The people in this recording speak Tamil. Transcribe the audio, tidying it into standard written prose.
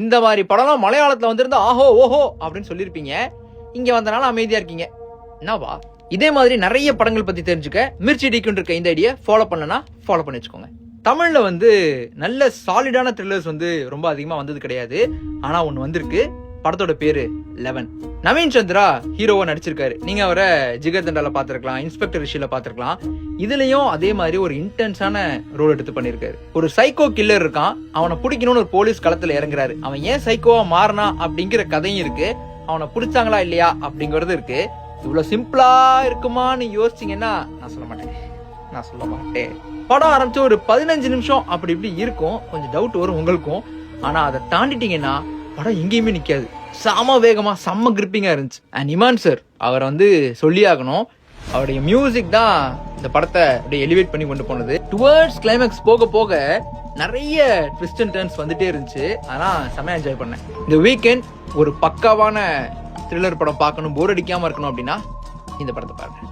இந்த மாதிரி படம்லாம் மலையாளத்துல வந்திருந்தா ஆஹோ ஓஹோ அப்படின்னு சொல்லியிருப்பீங்க. இங்க வந்தனால அமைதியா இருக்கீங்க. என்னவா? இதே மாதிரி நிறைய படங்கள் பத்தி தெரிஞ்சுக்க மிர்ச்சி டிக்குன்னு இருக்க இந்த ஐடியா ஃபாலோ பண்ணனா ஃபாலோ பண்ணி வச்சுக்கோங்க. தமிழ்ல நல்ல சாலிடான த்ரில்லர்ஸ் ரொம்ப அதிகமா வந்தது கிடையாது. ஆனா ஒண்ணு வந்திருக்கு. படத்தோட பேரு 11. நவீன் சந்திரா ஹீரோவா நடிச்சிருக்காரு. நீங்க அவரை ஜிகர் தண்டால பாத்திருக்கலாம், இன்ஸ்பெக்டர் ரிஷில பாத்திருக்கலாம். இதுலயும் அதே மாதிரி ஒரு இன்டென்ஸான ரோல் எடுத்து பண்ணிருக்காரு. ஒரு சைக்கோ கில்லர் இருக்கான். அவனை பிடிக்கணும்னு ஒரு போலீஸ் களத்துல இறங்குறாரு. அவன் ஏன் சைக்கோவா மாறினா அப்படிங்கிற கதையும் இருக்கு. அவனை பிடிச்சாங்களா இல்லையா அப்படிங்கறது இருக்கு. இவ்வளவு சிம்பிளா இருக்குமான்னு யோசிச்சீங்கன்னா நான் சொல்ல மாட்டேன். படம் ஆரம்பிச்சு ஒரு 15 நிமிஷம் அப்படி இப்படி இருக்கும். கொஞ்சம் டவுட் வரும் உங்களுக்கும். ஆனா அதை தாண்டிட்டீங்கன்னா படம் எங்கேயுமே நிக்காது. செம வேகமா செம்ம கிரிப்பிங்கா இருந்துச்சு. அண்ட் இமான் சார் அவர் சொல்லி ஆகணும். அவருடைய மியூசிக் தான் இந்த படத்தை அப்படியே எலிவேட் பண்ணி கொண்டு போனது. டுவர்ட்ஸ் கிளைமேக்ஸ் போக போக நிறைய ட்விஸ்ட் அண்ட் டர்ன்ஸ் வந்துட்டே இருந்துச்சு. ஆனா செமையா என்ஜாய் பண்ணேன். இந்த வீக்கெண்ட் ஒரு பக்காவான த்ரில்லர் படம் பார்க்கணும், போர் அடிக்காம இருக்கணும் அப்படின்னா இந்த படத்தை பாருங்க.